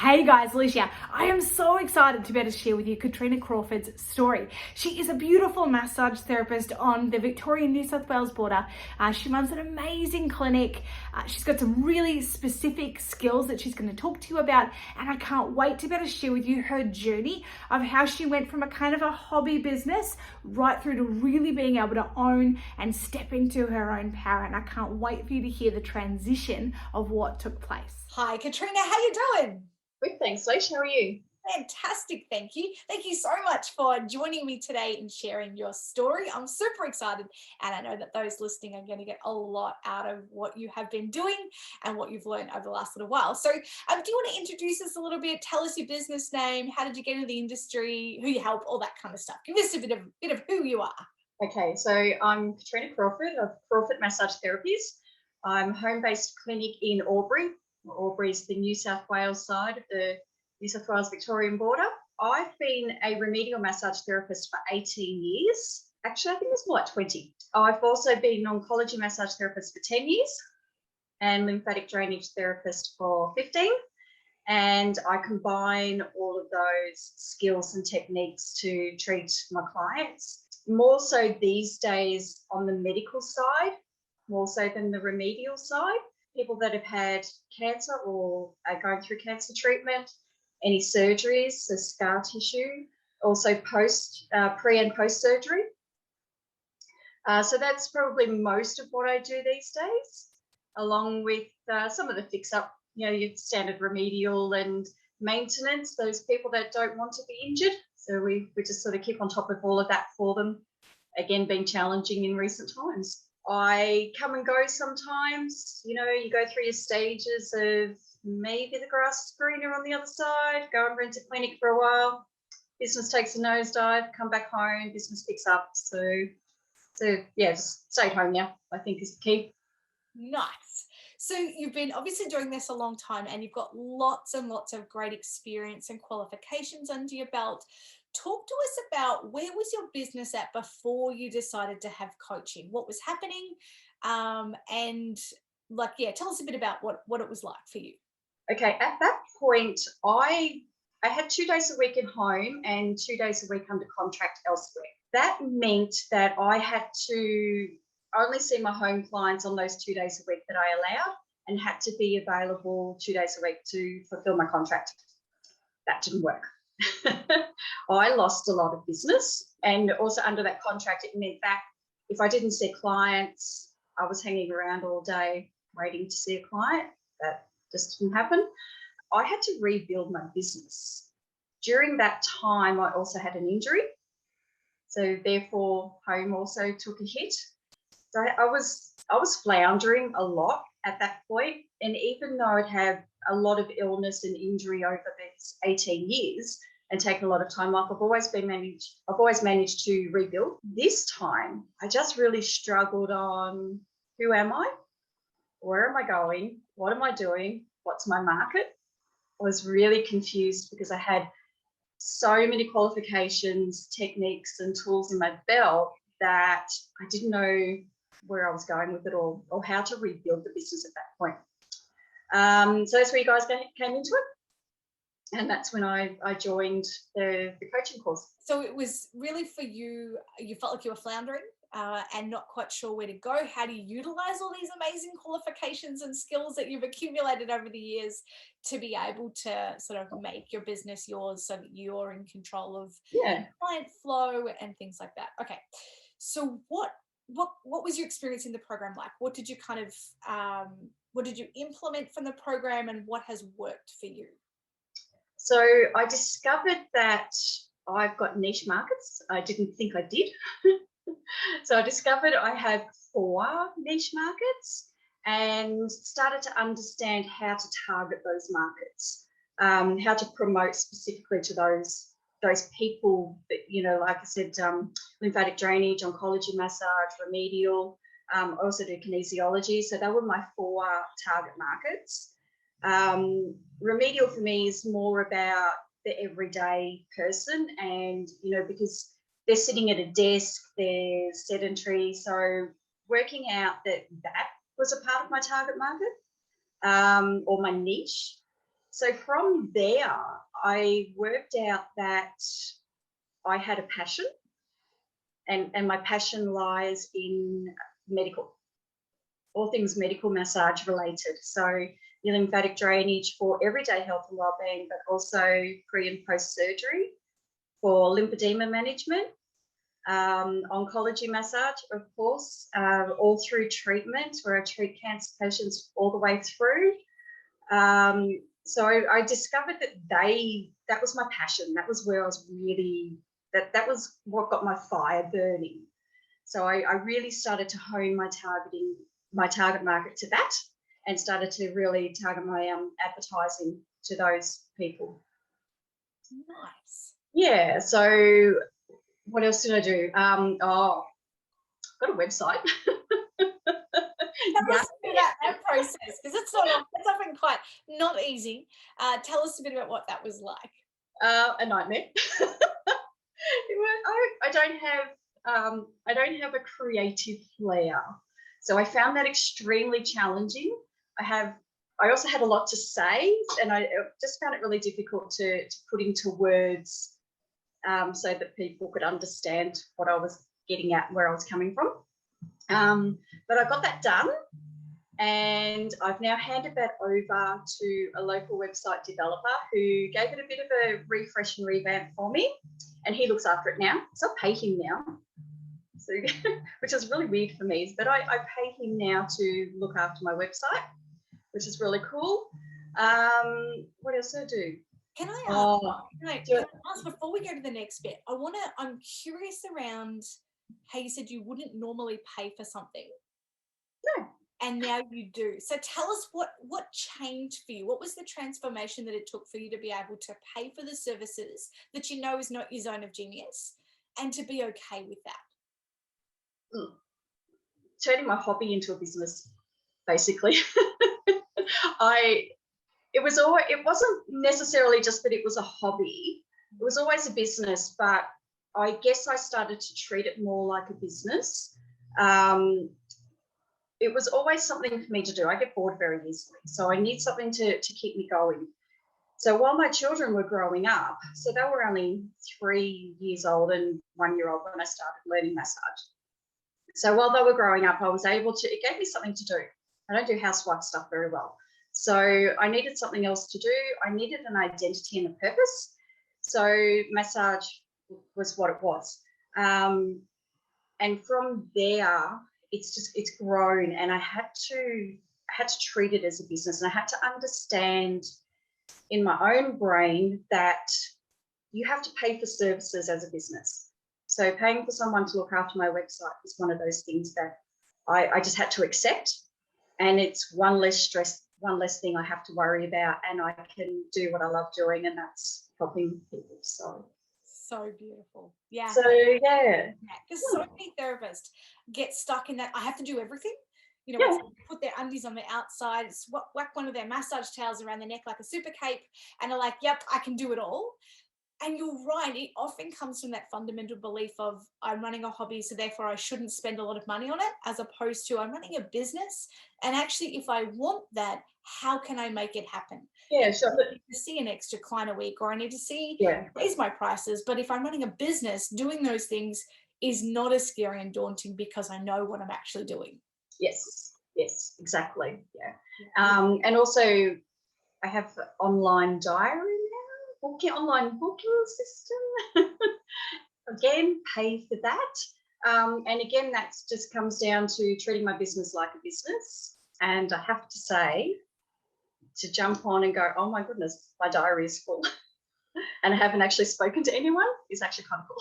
Hey guys, Alicia. I am so excited to be able to share with you Katrina Crawford's story. She is a beautiful massage therapist on the Victoria-New South Wales border. She runs an amazing clinic. She's got some really specific skills that she's going to talk to you about, and I can't wait to be able to share with you her journey of how she went from a kind of a hobby business right through to really being able to own and step into her own power, and I can't wait for you to hear the transition of what took place. Hi Katrina, how you doing? Good, thanks, Leisha. How are you? Fantastic, thank you. Thank you so much for joining me today and sharing your story. I'm super excited, and I know that those listening are going to get a lot out of what you have been doing and what you've learned over the last little while. So, do you want to introduce us a little bit? Tell us your business name. How did you get into the industry? Who you help? All that kind of stuff. Give us a bit of who you are. Okay, so I'm Katrina Crawford of Crawford Massage Therapies. I'm a home-based clinic in Albury. Albury is the New South Wales side of the New South Wales Victorian border. I've been a remedial massage therapist for 18 years. Actually, I think it's more like 20. I've also been an oncology massage therapist for 10 years and lymphatic drainage therapist for 15. And I combine all of those skills and techniques to treat my clients. More so these days on the medical side, more so than the remedial side. People that have had cancer or are going through cancer treatment, any surgeries, so scar tissue, also pre and post surgery. So that's probably most of what I do these days, along with some of the fix-up, your standard remedial and maintenance, those people that don't want to be injured. So we just sort of keep on top of all of that for them, again, being challenging in recent times. I come and go sometimes, you go through your stages of maybe the grass is greener on the other side, go and rent a clinic for a while, business takes a nosedive, come back home, business picks up. So yeah, just stay home now, I think is the key. Nice. So you've been obviously doing this a long time and you've got lots and lots of great experience and qualifications under your belt. Talk to us about where was your business at before you decided to have coaching? What was happening? And tell us a bit about what it was like for you. Okay, at that point, I had 2 days a week at home and 2 days a week under contract elsewhere. That meant that I had to only see my home clients on those 2 days a week that I allowed and had to be available 2 days a week to fulfill my contract. That didn't work. I lost a lot of business, and also under that contract, it meant that if I didn't see clients, I was hanging around all day waiting to see a client. That just didn't happen. I had to rebuild my business. During that time, I also had an injury. So therefore, home also took a hit. So I was floundering a lot at that point. And even though I'd had a lot of illness and injury over these 18 years and taken a lot of time off, I've always managed to rebuild. This time, I just really struggled on who am I? Where am I going? What am I doing? What's my market? I was really confused because I had so many qualifications, techniques, and tools in my belt that I didn't know where I was going with it all or how to rebuild the business at that point. So that's where you guys came into it. And that's when I joined the coaching course. So it was really for you, you felt like you were floundering and not quite sure where to go. How do you utilize all these amazing qualifications and skills that you've accumulated over the years to be able to sort of make your business yours so that you're in control of client flow and things like that? Okay. So what was your experience in the program like? What did you what did you implement from the program, and what has worked for you? So I discovered that I've got niche markets. I didn't think I did. So I discovered I have 4 niche markets and started to understand how to target those markets, how to promote specifically to those people that, like I said, lymphatic drainage, oncology massage, remedial. I also do kinesiology. So they were my 4 target markets. Remedial for me is more about the everyday person, and because they're sitting at a desk, they're sedentary, so working out that was a part of my target market or my niche So from there, I worked out that I had a passion, and my passion lies in medical, all things medical massage related. So the lymphatic drainage for everyday health and wellbeing, but also pre and post surgery for lymphedema management, oncology massage, of course, all through treatment, where I treat cancer patients all the way through. So I discovered that was my passion. That was where I was really, that was what got my fire burning. So I really started to hone my target market to that, and started to really target my advertising to those people. Nice. Yeah. So what else did I do? Got a website. Tell us a bit about that process, because it's often quite not easy. Tell us a bit about what that was like. A nightmare. I don't have a creative flair, so I found that extremely challenging. I also had a lot to say, and I just found it really difficult to put into words, so that people could understand what I was getting at, where I was coming from. But I got that done, and I've now handed that over to a local website developer who gave it a bit of a refresh and revamp for me, and he looks after it now. So I pay him now, so which is really weird for me, but I pay him now to look after my website, which is really cool. What else do I do? Can I ask before we go to the next bit? I'm curious around how you said you wouldn't normally pay for something. No. And now you do. So tell us what changed for you. What was the transformation that it took for you to be able to pay for the services that you know is not your zone of genius, and to be okay with that? Turning my hobby into a business, basically. It wasn't necessarily just that it was a hobby. It was always a business, but I guess I started to treat it more like a business. It was always something for me to do. I get bored very easily, so I need something to keep me going. So while my children were growing up, so they were only 3 years old and 1 year old when I started learning massage. So while they were growing up, I was able to, it gave me something to do. I don't do housewife stuff very well. So I needed something else to do. I needed an identity and a purpose. So massage was what it was. And from there, it's grown, and I had to treat it as a business, and I had to understand in my own brain that you have to pay for services as a business. So paying for someone to look after my website was one of those things that I just had to accept, and it's one less stress, one less thing I have to worry about, and I can do what I love doing, and that's helping people. So beautiful. Yeah. So yeah. Because so many therapists get stuck in that I have to do everything. You know, put their undies on the outside, whack one of their massage towels around their neck like a super cape, and are like, yep, I can do it all. And you're right, it often comes from that fundamental belief of I'm running a hobby, so therefore I shouldn't spend a lot of money on it, as opposed to I'm running a business, and actually if I want that, how can I make it happen? Yeah, sure. I need to see an extra client a week, or I need to raise my prices. But if I'm running a business, doing those things is not as scary and daunting because I know what I'm actually doing. Yes, exactly. Yeah. And also I have online diary now, online booking system. Again, pay for that. And again, that just comes down to treating my business like a business. And I have to say, to jump on and go, oh my goodness, my diary is full, and I haven't actually spoken to anyone, is actually kind of cool.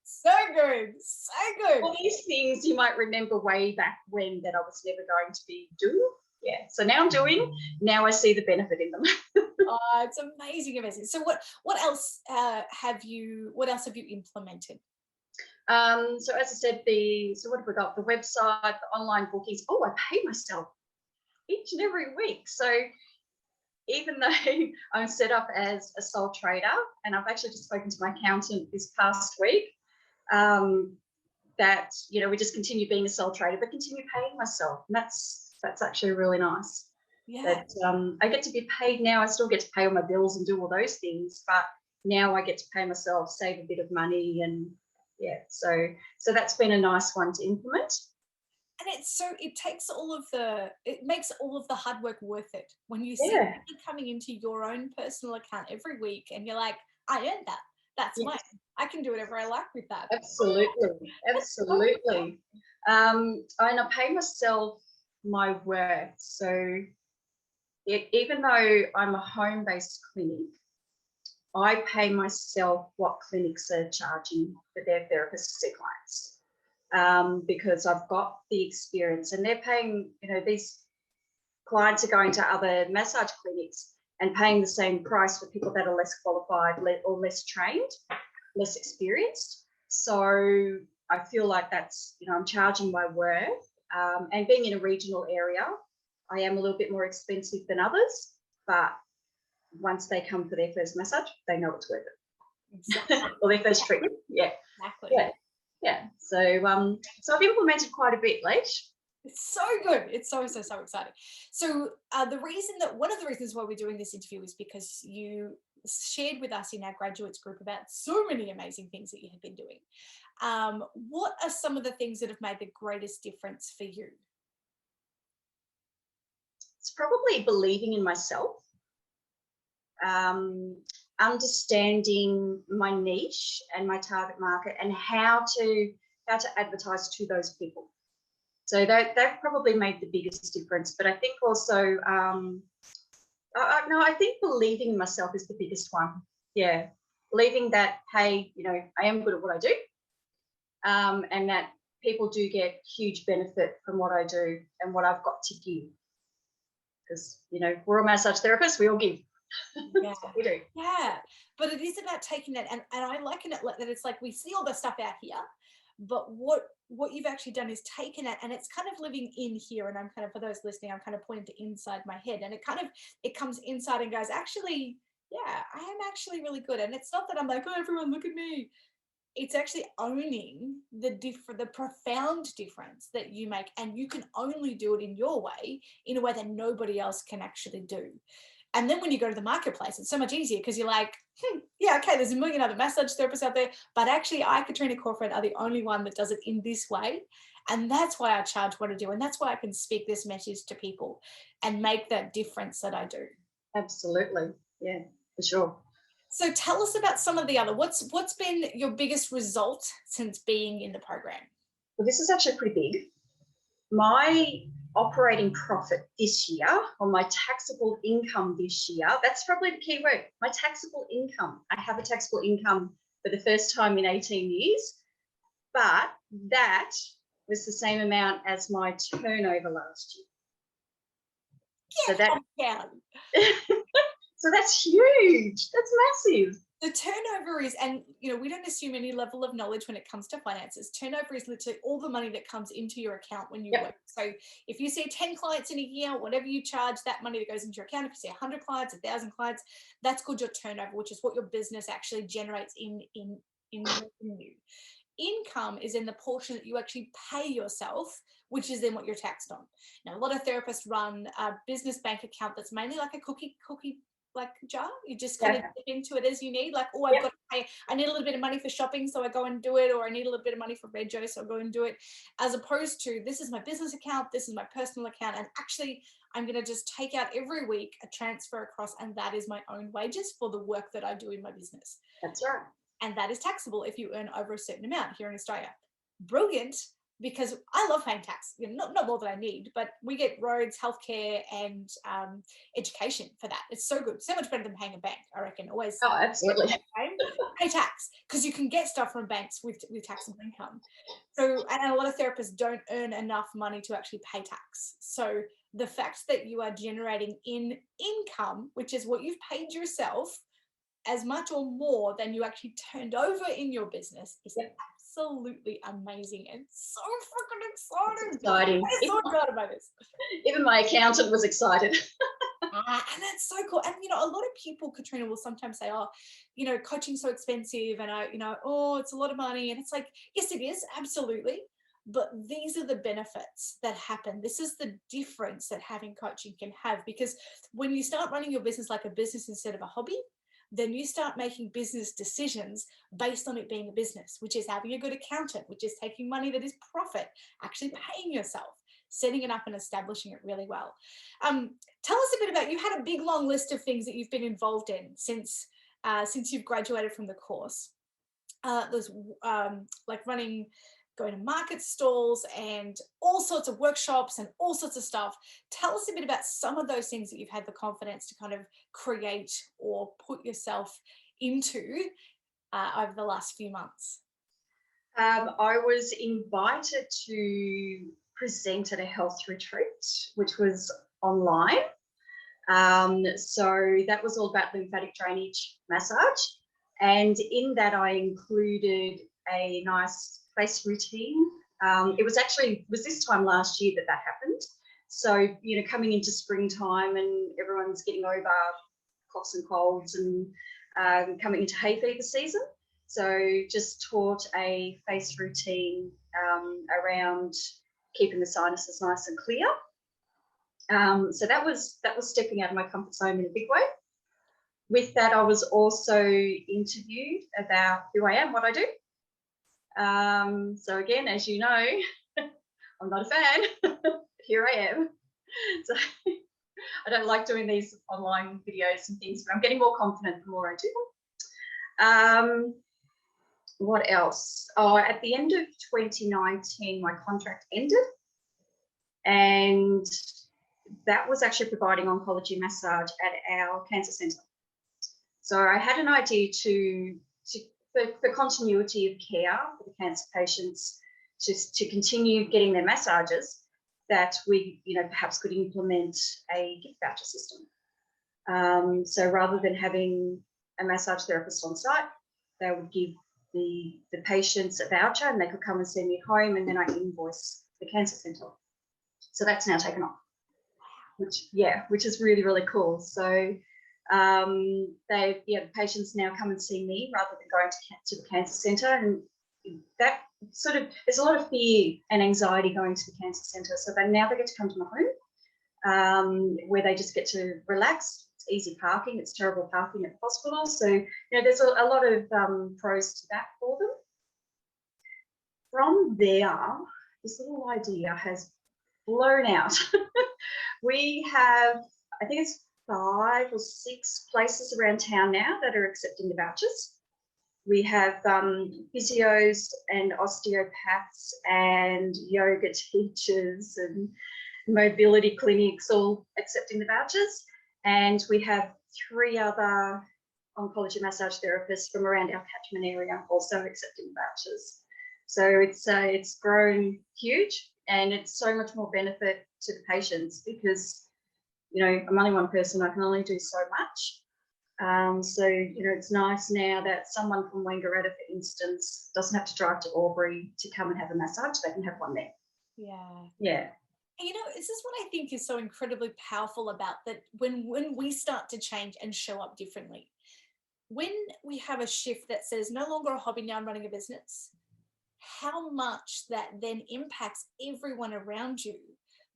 So good. All these things you might remember way back when that I was never going to be doing. Yeah. So now I'm doing. Now I see the benefit in them. Oh, it's amazing. So what else have you implemented? So as I said, so what have we got? The website, the online bookings. Oh, I pay myself each and every week. So even though I'm set up as a sole trader, and I've actually just spoken to my accountant this past week, that, you know, we just continue being a sole trader, but continue paying myself. And that's actually really nice. Yeah. That I get to be paid now. I still get to pay all my bills and do all those things, but now I get to pay myself, save a bit of money, and yeah, so that's been a nice one to implement. And it makes all of the hard work worth it when you see Yeah, money coming into your own personal account every week and you're like, I earned that. That's mine. yes, I can do whatever I like with that. absolutely, That's so fun. absolutely. And I pay myself my worth. So even though I'm a home-based clinic, I pay myself what clinics are charging for their therapists to see clients, because I've got the experience, and they're paying. These clients are going to other massage clinics and paying the same price for people that are less qualified or less trained, less experienced. So I feel like that's, I'm charging my worth. And being in a regional area, I am a little bit more expensive than others, but once they come for their first massage, they know it's worth it. Exactly. Or their first treatment. Yeah. Exactly. Yeah. Yeah. So I've implemented quite a bit, Leach. It's so good. It's so exciting. So one of the reasons why we're doing this interview is because you shared with us in our graduates group about so many amazing things that you have been doing. What are some of the things that have made the greatest difference for you? It's probably believing in myself, um, understanding my niche and my target market, and how to advertise to those people. So they've probably made the biggest difference. But I think also, I think believing in myself is the biggest one. Yeah, believing that, hey, I am good at what I do, and that people do get huge benefit from what I do and what I've got to give. Because we're all massage therapists, we all give. Yeah. That's what we do. Yeah, but it is about taking that, and I liken it like that. It's like we see all the stuff out here, but what you've actually done is taken it, and it's kind of living in here. And I'm kind of, for those listening, I'm kind of pointing to inside my head, and it comes inside and goes, actually, yeah, I am actually really good. And it's not that I'm like, oh, everyone look at me. It's actually owning the profound difference that you make, and you can only do it in your way, in a way that nobody else can actually do. And then when you go to the marketplace, it's so much easier because you're like, yeah, okay, there's a million other massage therapists out there, but actually I, Katrina Crawford, are the only one that does it in this way. And that's why I charge what I do. And that's why I can speak this message to people and make that difference that I do. Absolutely. Yeah, for sure. So tell us about some of the other, what's been your biggest result since being in the program? Well, this is actually pretty big. My operating profit this year, or my taxable income this year, that's probably the key word, my taxable income. I have a taxable income for the first time in 18 years, but that was the same amount as my turnover last year. So that's huge. That's massive. The turnover is, and we don't assume any level of knowledge when it comes to finances. Turnover is literally all the money that comes into your account when you work. So if you see 10 clients in a year, whatever you charge, that money that goes into your account, if you see 100 clients, 1,000 clients, that's called your turnover, which is what your business actually generates in revenue. Income is in the portion that you actually pay yourself, which is then what you're taxed on. Now, a lot of therapists run a business bank account that's mainly like a cookie like jar. You just kind of dip into it as you need. Like, oh, I've got to pay, I need a little bit of money for shopping, so I go and do it, or I need a little bit of money for Rego, so I go and do it. As opposed to, this is my business account, this is my personal account, and actually I'm going to just take out every week a transfer across, and that is my own wages for the work that I do in my business. That's right. And that is taxable if you earn over a certain amount here in Australia. Brilliant, because I love paying tax. Not more than I need, but we get roads, healthcare, and education for that. It's so good, so much better than paying a bank, I reckon. Always. Oh, absolutely. Pay tax, because you can get stuff from banks with taxable income. So, and a lot of therapists don't earn enough money to actually pay tax. So the fact that you are generating in income, which is what you've paid yourself, as much or more than you actually turned over in your business, is absolutely amazing and so freaking exciting. It's exciting. I'm so excited by this. Even my accountant was excited. And that's so cool. And a lot of people, Katrina, will sometimes say, oh, coaching's so expensive, and oh, it's a lot of money. And it's like, yes, it is, absolutely. but these are the benefits that happen. This is the difference that having coaching can have, because when you start running your business like a business instead of a hobby, then you start making business decisions based on it being a business, which is having a good accountant, which is taking money that is profit, actually paying yourself, setting it up and establishing it really well. Tell us a bit about, you had a big long list of things that you've been involved in since you've graduated from the course. There's like going to market stalls and all sorts of workshops and all sorts of stuff. Tell us a bit about some of those things that you've had the confidence to kind of create or put yourself into over the last few months. I was invited to present at a health retreat, which was online. So that was all about lymphatic drainage massage. And in that, I included a nice face routine. It was this time last year that happened. So, you know, coming into springtime and everyone's getting over coughs and colds and coming into hay fever season. So just taught a face routine around keeping the sinuses nice and clear. So that was stepping out of my comfort zone in a big way. With that, I was also interviewed about who I am, what I do. So again, as you know, I'm not a fan. Here I am. So I don't like doing these online videos and things, but I'm getting more confident the more I do. What else? Oh, at the end of 2019, my contract ended, and that was actually providing oncology massage at our cancer centre. So I had an idea for continuity of care for the cancer patients to continue getting their massages, that we, you know, perhaps could implement a gift voucher system. So rather than having a massage therapist on site, they would give the patients a voucher and they could come and see me at home, and then I invoice the cancer centre. So that's now taken off, which is really, really cool. So the patients now come and see me rather than going to the cancer centre, and that sort of, there's a lot of fear and anxiety going to the cancer centre. So they get to come to my home, where they just get to relax. It's easy parking. It's terrible parking at the hospital. So, you know, there's a lot of pros to that for them. From there, this little idea has blown out. We have, I think it's 5 or 6 places around town now that are accepting the vouchers. We have physios and osteopaths and yoga teachers and mobility clinics all accepting the vouchers. And we have 3 other oncology massage therapists from around our catchment area also accepting vouchers. So it's grown huge, and it's so much more benefit to the patients because, you know, I'm only one person, I can only do so much. So, you know, it's nice now that someone from Wangaratta, for instance, doesn't have to drive to Albury to come and have a massage. They can have one there. Yeah. Yeah. You know, this is what I think is so incredibly powerful about that when we start to change and show up differently. When we have a shift that says no longer a hobby, now I'm running a business, how much that then impacts everyone around you,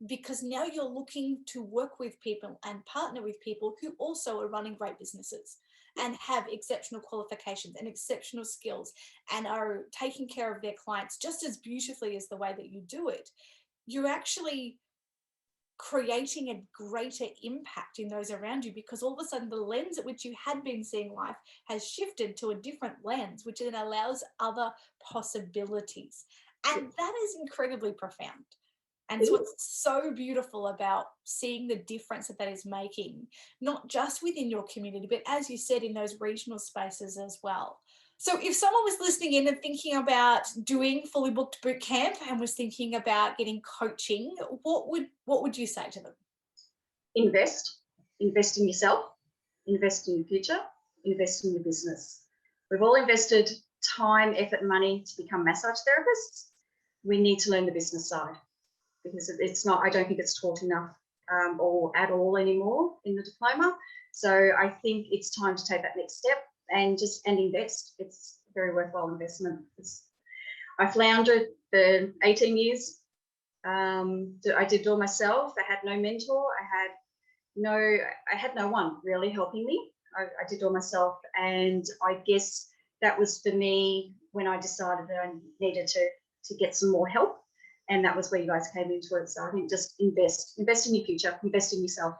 because now you're looking to work with people and partner with people who also are running great businesses and have exceptional qualifications and exceptional skills and are taking care of their clients just as beautifully as the way that you do it. You're actually creating a greater impact in those around you, because all of a sudden the lens at which you had been seeing life has shifted to a different lens, which then allows other possibilities. And that is incredibly profound. And so what's so beautiful about seeing the difference that is making, not just within your community, but as you said, in those regional spaces as well. So if someone was listening in and thinking about doing fully booked boot camp and was thinking about getting coaching, what would you say to them? Invest in yourself, invest in your future, invest in your business. We've all invested time, effort, and money to become massage therapists. We need to learn the business side, because it's not, I don't think it's taught enough or at all anymore in the diploma. So I think it's time to take that next step and invest. It's a very worthwhile investment. I floundered for 18 years. I did it all myself. I had no mentor. I had no one really helping me. I did it all myself, and I guess that was for me when I decided that I needed to get some more help, and that was where you guys came into it. So I think just invest in your future, invest in yourself.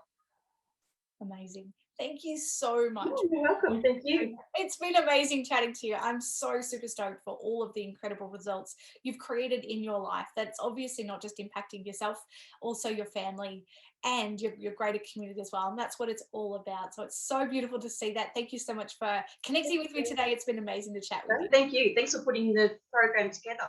Amazing. Thank you so much. Oh, you're welcome. Thank you. It's been amazing chatting to you. I'm so super stoked for all of the incredible results you've created in your life. That's obviously not just impacting yourself, also your family and your greater community as well. And that's what it's all about. So it's so beautiful to see that. Thank you so much for connecting with me today. It's been amazing to chat with you. Thank you. Thanks for putting the program together.